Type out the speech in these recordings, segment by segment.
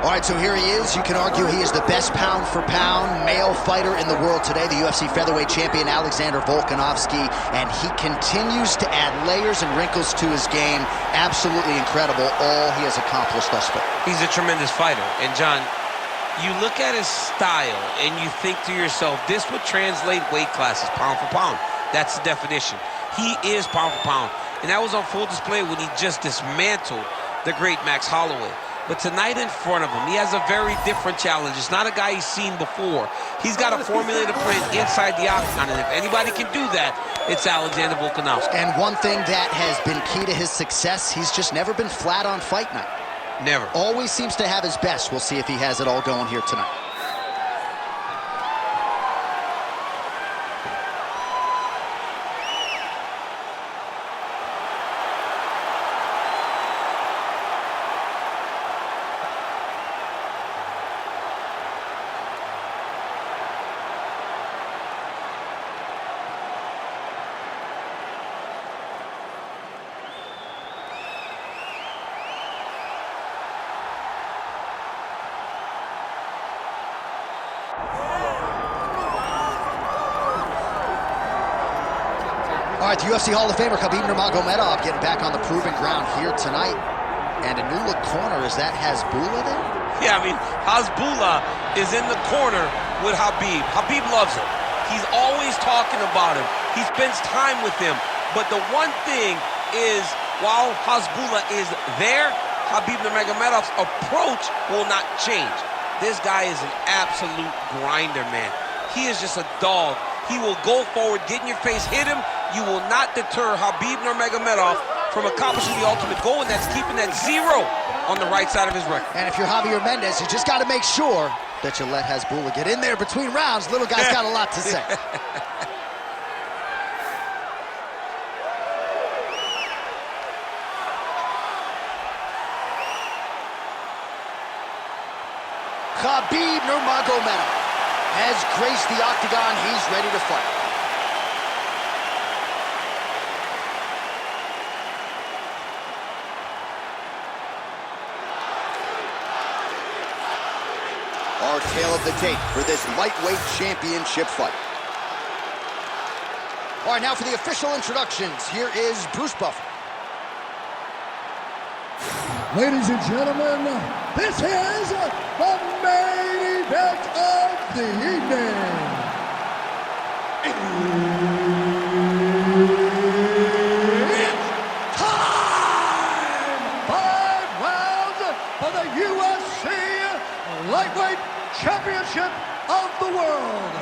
All right, so here he is. You can argue he is the best pound-for-pound male fighter in the world today, the UFC featherweight champion, Alexander Volkanovski, and he continues to add layers and wrinkles to his game. Absolutely incredible, all he has accomplished thus far. He's a tremendous fighter, and John, you look at his style and you think to yourself, this would translate weight classes, pound for pound. That's the definition. He is pound for pound, and that was on full display when he just dismantled the great Max Holloway. But tonight in front of him, he has a very different challenge. It's not a guy he's seen before. He's got a formulated plan inside the octagon, and if anybody can do that, it's Alexander Volkanovski. And one thing that has been key to his success, he's just never been flat on fight night. Never. Always seems to have his best. We'll see if he has it all going here tonight. All right, the UFC Hall of Famer Khabib Nurmagomedov getting back on the proving ground here tonight. And a new look corner, is that Hasbulla there? Yeah, I mean, Hasbulla is in the corner with Khabib. Khabib loves him. He's always talking about him. He spends time with him. But the one thing is, while Hasbulla is there, Khabib Nurmagomedov's approach will not change. This guy is an absolute grinder, man. He is just a dog. He will go forward, get in your face, hit him. You will not deter Khabib Nurmagomedov from accomplishing the ultimate goal, and that's keeping that 0 on the right side of his record. And if you're Javier Mendez, you just got to make sure that you let Hasbulla get in there between rounds. Little guy's got a lot to say. Khabib Nurmagomedov has graced the octagon. He's ready to fight. Our tale of the tape for this lightweight championship fight. All right, now for the official introductions. Here is Bruce Buffer. Ladies and gentlemen, this is the main event of the evening. It's time! 5 rounds for the UFC Lightweight Championship of the world.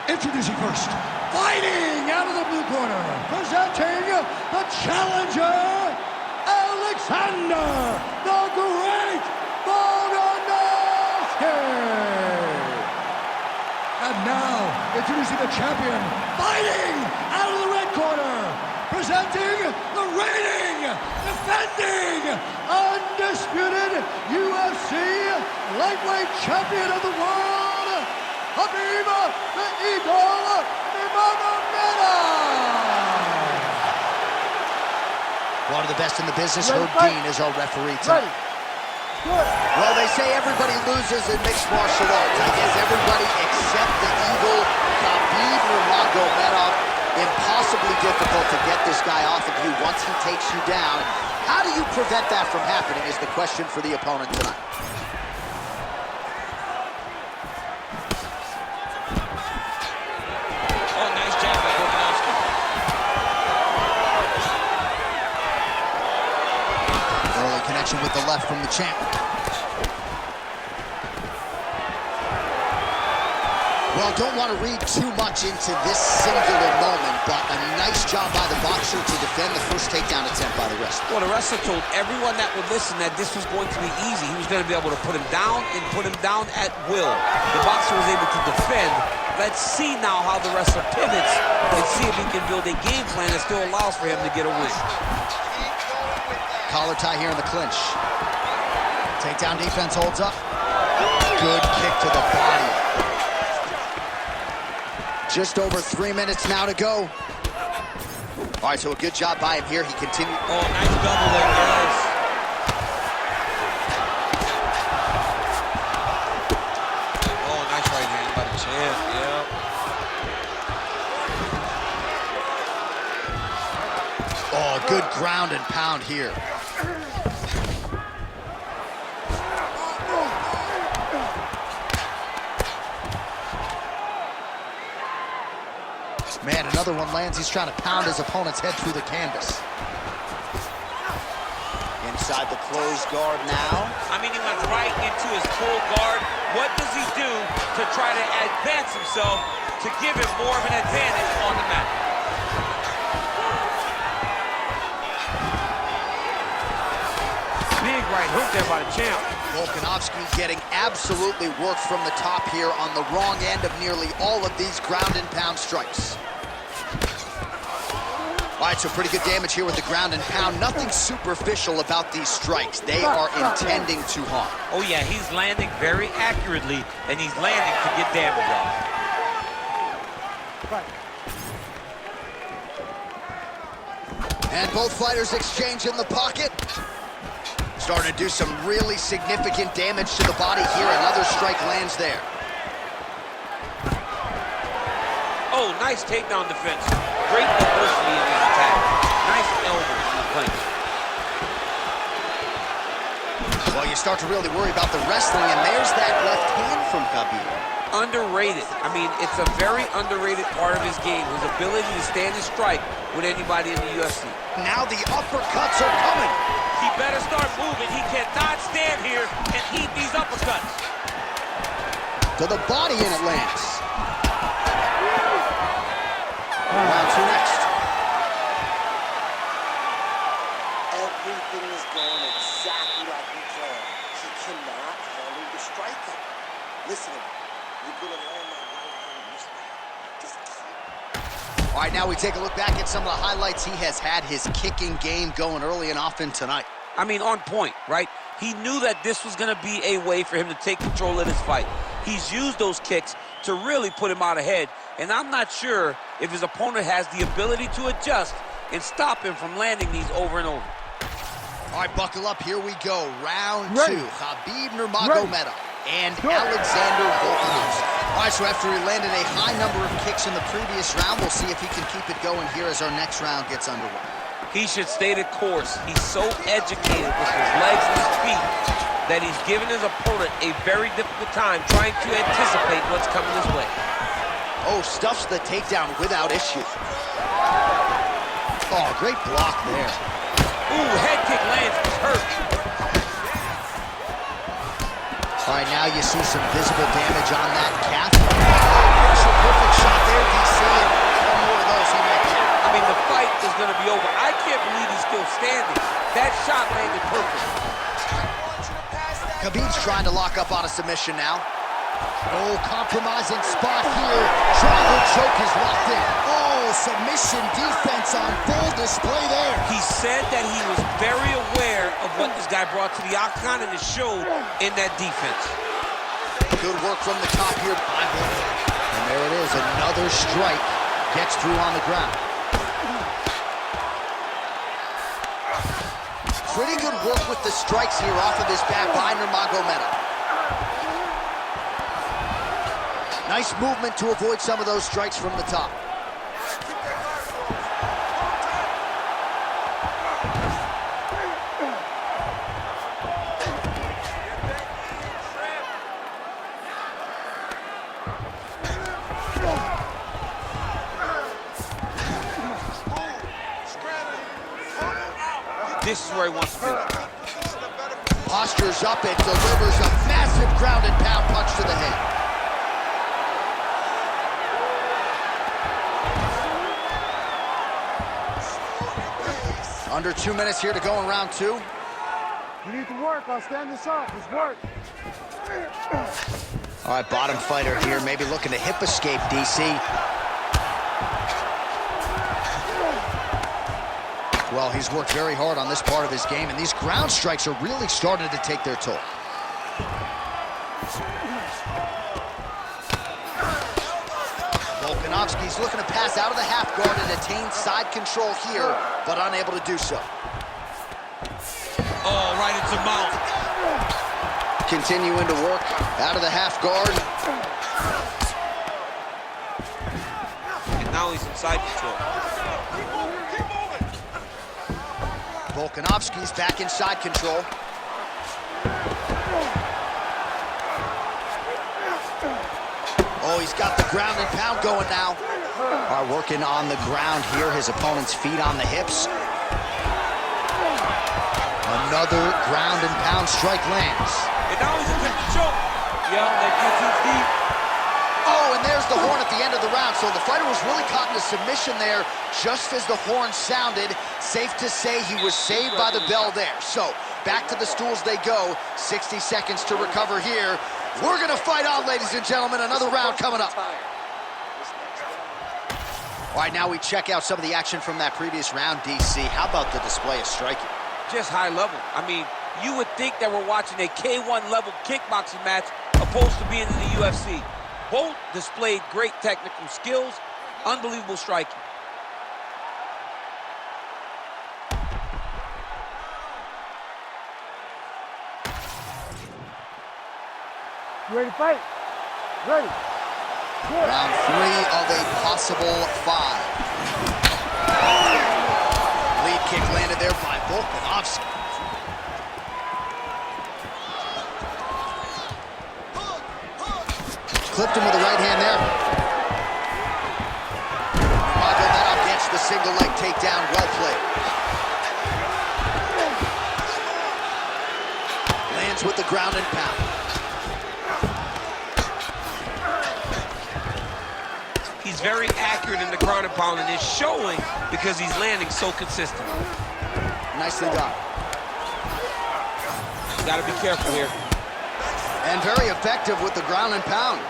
Introducing first, fighting out of the blue corner, presenting the challenger, Alexander the Great Volkanovski. And now, introducing the champion, fighting out of the red corner, presenting the reigning, defending, undisputed UFC lightweight champion of the world, Khabib the Eagle Nurmagomedov. One of the best in the business, Herb Dean, is our referee tonight. Well, they say everybody loses in mixed martial arts. I guess everybody except the Eagle, Khabib Nurmagomedov. Impossibly difficult to get this guy off of you once he takes you down. How do you prevent that from happening is the question for the opponent tonight. Oh, nice jab by Volkanovski. Early connection with the left from the champ. Well, don't want to read too much into this singular moment, but a nice job by the boxer to defend the first takedown attempt by the wrestler. Well, the wrestler told everyone that would listen that this was going to be easy. He was going to be able to put him down and put him down at will. The boxer was able to defend. Let's see now how the wrestler pivots and see if he can build a game plan that still allows for him to get a win. Collar tie here in the clinch. Takedown defense holds up. Good kick to the body. Just over 3 minutes now to go. All right, so a good job by him here. He continued. Oh, nice double leg, guys. Yeah. Oh, good ground and pound here. Man, another one lands. He's trying to pound his opponent's head through the canvas. Inside the closed guard now. I mean, he went right into his full guard. What does he do to try to advance himself to give him more of an advantage on the mat? Big right hook there by the champ. Volkanovski getting absolutely worked from the top here on the wrong end of nearly all of these ground and pound strikes. All right, so pretty good damage here with the ground and pound. Nothing superficial about these strikes. They are intending to harm. Oh, yeah, he's landing very accurately, and he's landing to get damage off. And both fighters exchange in the pocket. Starting to do some really significant damage to the body here. Another strike lands there. Oh, nice takedown defense. Great diversity in his attack. Nice elbows in the clinch. Well, you start to really worry about the wrestling, and there's that left hand from Khabib. Underrated. I mean, it's a very underrated part of his game, his ability to stand and strike with anybody in the UFC. Now the uppercuts are coming. He better start moving. He cannot stand here and eat these uppercuts. To the body, and it lands. Round two next. Everything is going exactly like we planned. He cannot handle the striking. Listen, you're gonna land that right hand this way. Just keep. All right, now we take a look back at some of the highlights. He has had his kicking game going early and often tonight. I mean, on point, right? He knew that this was going to be a way for him to take control of this fight. He's used those kicks to really put him out ahead, and I'm not sure if his opponent has the ability to adjust and stop him from landing these over and over. All right, buckle up. Here we go. Round two. Khabib Nurmagomedov and Alexander Volkanovski. All right, so after he landed a high number of kicks in the previous round, we'll see if he can keep it going here as our next round gets underway. He should stay the course. He's so educated with his legs and his feet that he's given his opponent a very difficult time trying to anticipate what's coming his way. Oh, stuffs the takedown without issue. Oh, great block there. Ooh, head kick lands. He's hurt. All right, now you see some visible damage on that calf. Perfect shot there, DC, and one more of those he might get. I mean, the fight is going to be over. I can't believe he's still standing. That shot landed perfect. Khabib's trying to lock up on a submission now. Oh, compromising spot here. Triangle choke is locked in. Oh, submission defense on full display there. He said that he was very aware of what this guy brought to the octagon, and it showed in that defense. Good work from the top here by Volkanovski. And there it is, another strike gets through on the ground. Pretty good work with the strikes here off of his back by Nurmagomedov. Nice movement to avoid some of those strikes from the top. This is where he wants to be. Postures up and delivers a massive ground and pound punch to the head. Under 2 minutes here to go in round two. You need to work. I'll stand this up. Just work. All right, bottom fighter here, maybe looking to hip escape, DC. Well, he's worked very hard on this part of his game, and these ground strikes are really starting to take their toll. Volkanovski's looking to pass out of the half guard and attain side control here, but unable to do so. Oh, right into mount. Continuing to work out of the half guard. he's in side control. Volkanovski's back in side control. Oh, he's got the ground and pound going now. All right, working on the ground here. His opponent's feet on the hips. Another ground and pound strike lands. And now he's in the choke. Yeah, that gets his deep. Oh, and there's the horn at the end of the round. So the fighter was really caught in a submission there just as the horn sounded. Safe to say he was saved by the bell there. So back to the stools they go. 60 seconds to recover here. We're going to fight on, ladies and gentlemen. Another round coming up. All right, now we check out some of the action from that previous round, DC. How about the display of striking? Just high level. I mean, you would think that we're watching a K1 level kickboxing match opposed to being in the UFC. Both displayed great technical skills, unbelievable striking. You ready to fight? Ready. Good. Round 3 of a possible 5. Lead kick landed there by Volkanovski. Clipped him with the right hand there. Nurmagomedov gets the single leg takedown. Well played. Lands with the ground and pound. He's very accurate in the ground and pound, and it's showing because he's landing so consistent. Nicely done. You gotta be careful here. And very effective with the ground and pound.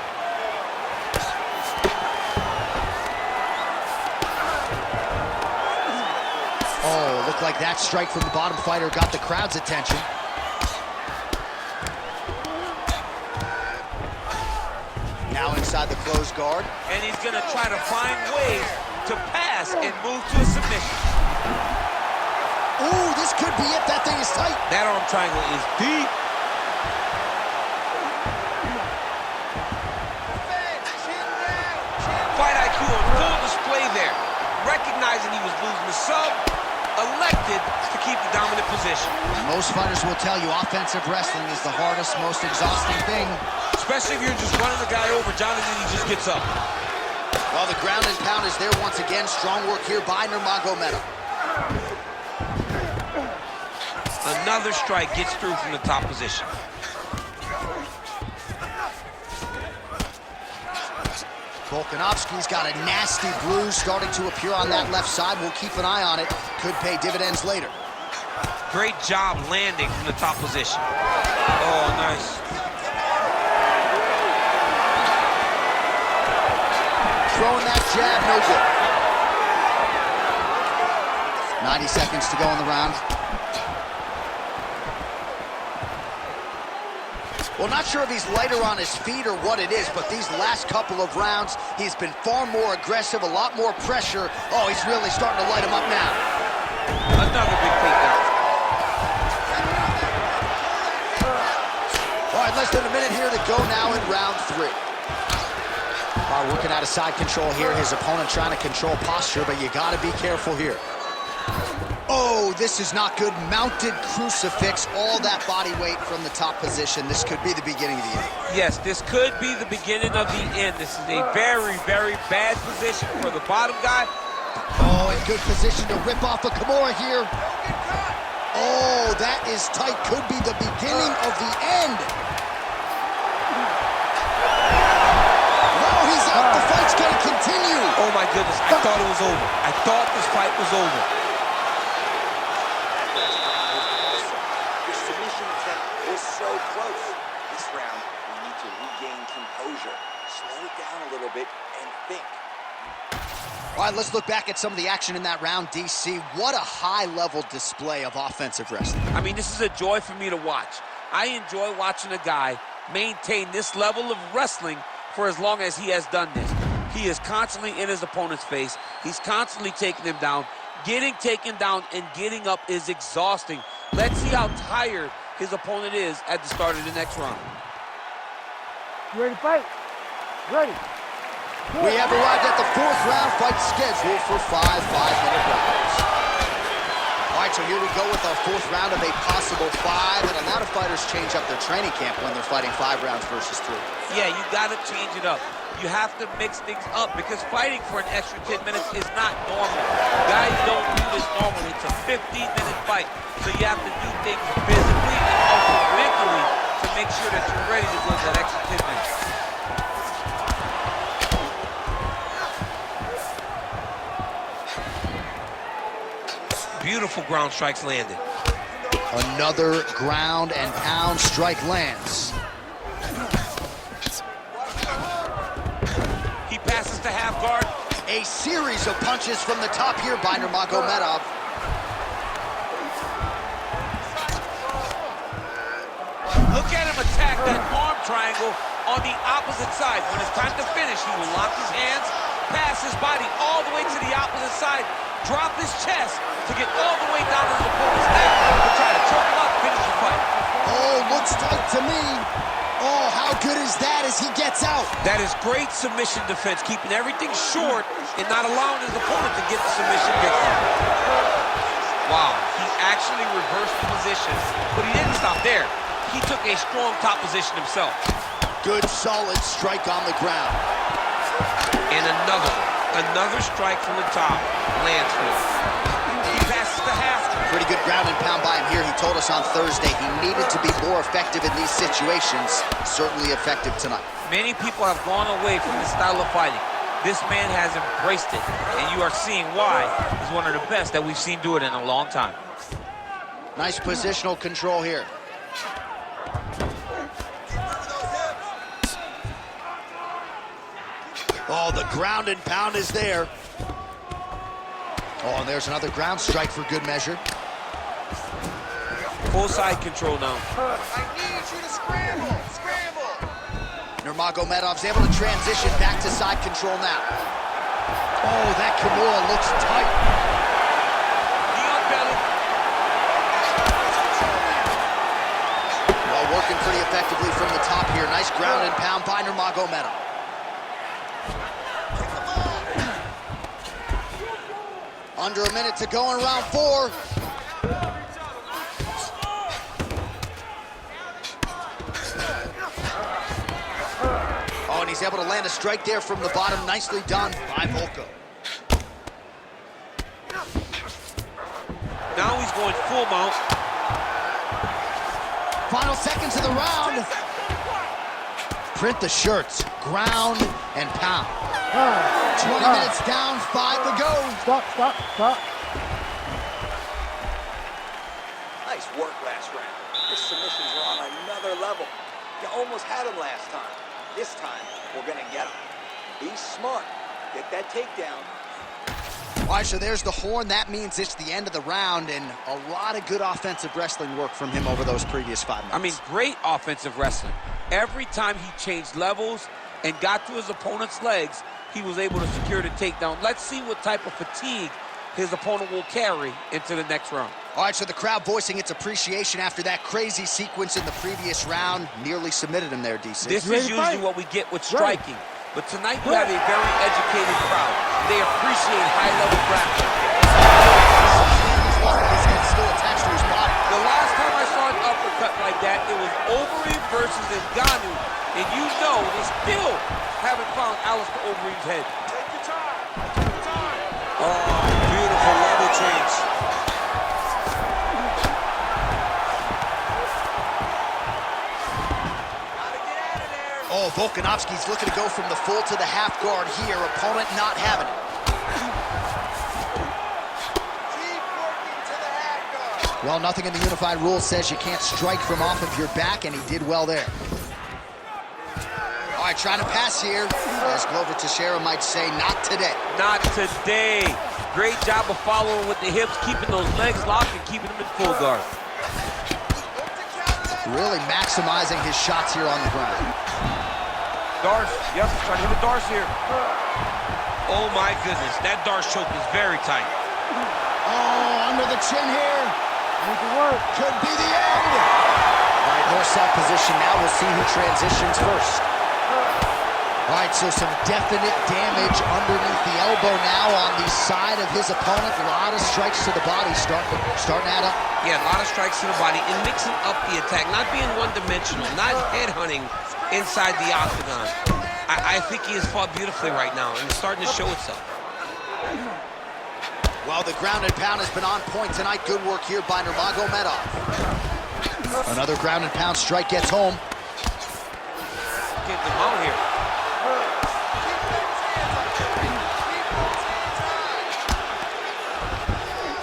Oh, looked like that strike from the bottom fighter got the crowd's attention. Now inside the closed guard. And he's gonna try to find ways to pass and move to a submission. Ooh, this could be it. That thing is tight. That arm triangle is deep. Fight IQ on full display there. Recognizing he was losing the sub, elected to keep the dominant position. Most fighters will tell you offensive wrestling is the hardest, most exhausting thing. Especially if you're just running the guy over, Jonathan, he just gets up. Well, the ground and pound is there once again. Strong work here by Nurmagomedov. Another strike gets through from the top position. Volkanovski's got a nasty bruise starting to appear on that left side. We'll keep an eye on it. Could pay dividends later. Great job landing from the top position. Oh, nice. Throwing that jab, no good. 90 seconds to go in the round. Well, not sure if he's lighter on his feet or what it is, but these last couple of rounds, he's been far more aggressive, a lot more pressure. Oh, he's really starting to light him up now. Another big takedown. All right, less than a minute here to go now in round 3. Working out of side control here. His opponent trying to control posture, but you got to be careful here. Oh, this is not good. Mounted crucifix, all that body weight from the top position. This could be the beginning of the end. Yes, this could be the beginning of the end. This is a very, very bad position for the bottom guy. Oh, in good position to rip off a Kimura here. Oh, that is tight. Could be the beginning of the end. No, he's out. The fight's going to continue. Oh, my goodness. I thought it was over. I thought this fight was over. Your submission attempt was so close. This round, we need to regain composure. Slow it down a little bit and think. All right, let's look back at some of the action in that round, DC. What a high-level display of offensive wrestling. I mean, this is a joy for me to watch. I enjoy watching a guy maintain this level of wrestling for as long as he has done this. He is constantly in his opponent's face. He's constantly taking him down. Getting taken down and getting up is exhausting. Let's see how tired his opponent is at the start of the next round. You ready to fight? Ready. We have arrived at the 4th round fight scheduled for 5 5-minute rounds. All right, so here we go with our 4th round of a possible 5, and a lot of fighters change up their training camp when they're fighting 5 rounds versus 3. Yeah, you gotta change it up. You have to mix things up because fighting for an extra 10 minutes is not normal. Guys don't do this normally. It's a 15-minute fight, so you have to do things physically and also mentally to make sure that you're ready to go that extra 10 minutes. Beautiful ground strikes landed. Another ground and pound strike lands. He passes to half guard. A series of punches from the top here by Nurmagomedov. Look at him attack that arm triangle on the opposite side. When it's time to finish, he will lock his hands, pass his body all the way to the opposite side, drop his chest to get all the way down to his opponent's neck to try to choke him out and finish the fight. Oh, looks tight to me. Oh, how good is that as he gets out? That is great submission defense, keeping everything short and not allowing his opponent to get the submission victory. Wow, he actually reversed the position, but he didn't stop there. He took a strong top position himself. Good, solid strike on the ground. And another strike from the top lands for him. He passes to half. Pretty good ground and pound by him here. He told us on Thursday he needed to be more effective in these situations. Certainly effective tonight. Many people have gone away from this style of fighting. This man has embraced it, and you are seeing why he's one of the best that we've seen do it in a long time. Nice positional control here. Oh, the ground and pound is there. Oh, and there's another ground strike for good measure. Full side control now. I need you to scramble. Scramble. Nurmagomedov's able to transition back to side control now. Oh, that Kimura looks tight. Well, working pretty effectively from the top here. Nice ground and pound by Nurmagomedov. Under a minute to go in round 4. Oh, and he's able to land a strike there from the bottom. Nicely done by Volko. Now he's going full mount. Final seconds of the round. Print the shirts. Ground and pound. 20 minutes down, 5 to go. Stop. Nice work last round. His submissions are on another level. You almost had him last time. This time, we're gonna get him. Be smart. Get that takedown. All right, so there's the horn. That means it's the end of the round, and a lot of good offensive wrestling work from him over those previous 5 minutes. I mean, great offensive wrestling. Every time he changed levels and got to his opponent's legs, he was able to secure the takedown. Let's see what type of fatigue his opponent will carry into the next round. All right, so the crowd voicing its appreciation after that crazy sequence in the previous round. Nearly submitted him there, DC. This is usually what we get with striking. But tonight you have a very educated crowd. They appreciate high-level grappling. His head still attached to his body. The last time I saw an uppercut like that, it was Overeem versus Ngannou. And you know they still haven't found Alistair Overeem's head. Take your time. Oh, beautiful level change. Oh, Volkanovski's looking to go from the full to the half guard here. Opponent not having it. Keep working to the half guard. Well, nothing in the unified rules says you can't strike from off of your back, and he did well there. All right, trying to pass here. As Glover Teixeira might say, not today. Not today. Great job of following with the hips, keeping those legs locked and keeping them in full guard. Really maximizing his shots here on the ground. Darce, yep, trying to hit the Darce here. Oh my goodness, that Darce choke is very tight. Oh, under the chin here. Need to work. Could be the end. All right, north-south position now. We'll see who transitions first. All All right, so some definite damage underneath the elbow now on the side of his opponent. A lot of strikes to the body starting to add up. Yeah, a lot of strikes to the body and mixing up the attack, not being one-dimensional, not headhunting inside the octagon. I think he has fought beautifully right now, and it's starting to show itself. Well, the ground and pound has been on point tonight. Good work here by Nurmagomedov. Another ground and pound strike gets home. Get them out here.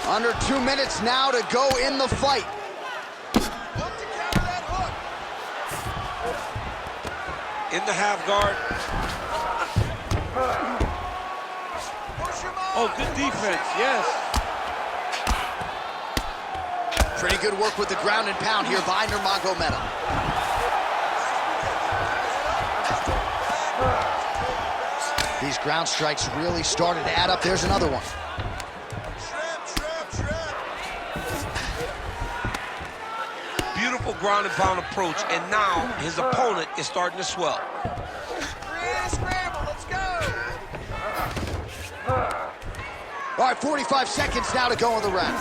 Under 2 minutes now to go in the fight. In the half guard. Oh, good defense, yes. Pretty good work with the ground and pound here by Nurmagomedov. These ground strikes really started to add up. There's another one. Beautiful ground and pound approach, and now his opponent is starting to swell. Let's go. All right, 45 seconds now to go in the round.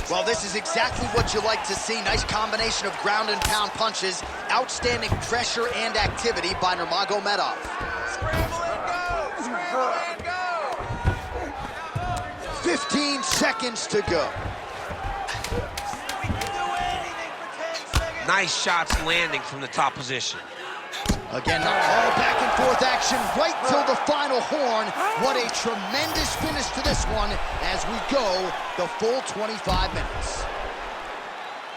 Well, this is exactly what you like to see. Nice combination of ground and pound punches. Outstanding pressure and activity by Nurmagomedov. Scramble and go. Scramble and go. 15 seconds to go. Nice shots landing from the top position. Again, not all back and forth action right till the final horn. What a tremendous finish to this one as we go the full 25 minutes.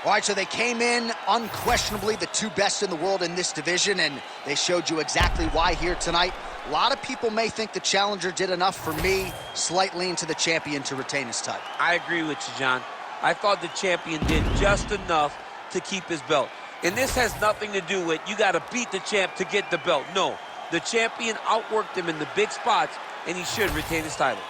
All right, so they came in unquestionably the two best in the world in this division, and they showed you exactly why here tonight. A lot of people may think the challenger did enough. For me, slight lean to the champion to retain his title. I agree with you, John. I thought the champion did just enough to keep his belt. And this has nothing to do with you got to beat the champ to get the belt. No, the champion outworked him in the big spots, and he should retain his title.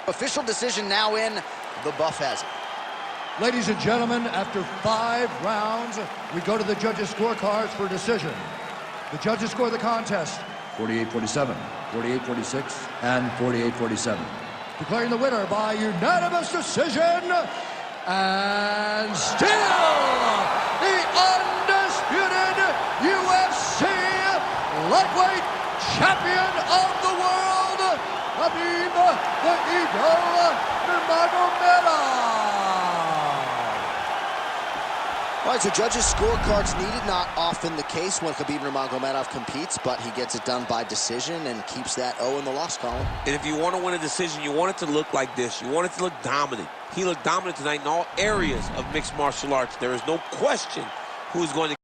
Official decision now in. The buff has it. Ladies and gentlemen, after 5 rounds, we go to the judges' scorecards for decision. The judges score the contest 48-47, 48-46, and 48-47. declaring the winner by unanimous decision, and still the undisputed UFC lightweight champion of the world, Khabib the Eagle Nurmagomedov. All right, so judges' scorecards needed, not often the case when Khabib Nurmagomedov competes, but he gets it done by decision and keeps that O in the loss column. And if you want to win a decision, you want it to look like this. You want it to look dominant. He looked dominant tonight in all areas of mixed martial arts. There is no question who's going to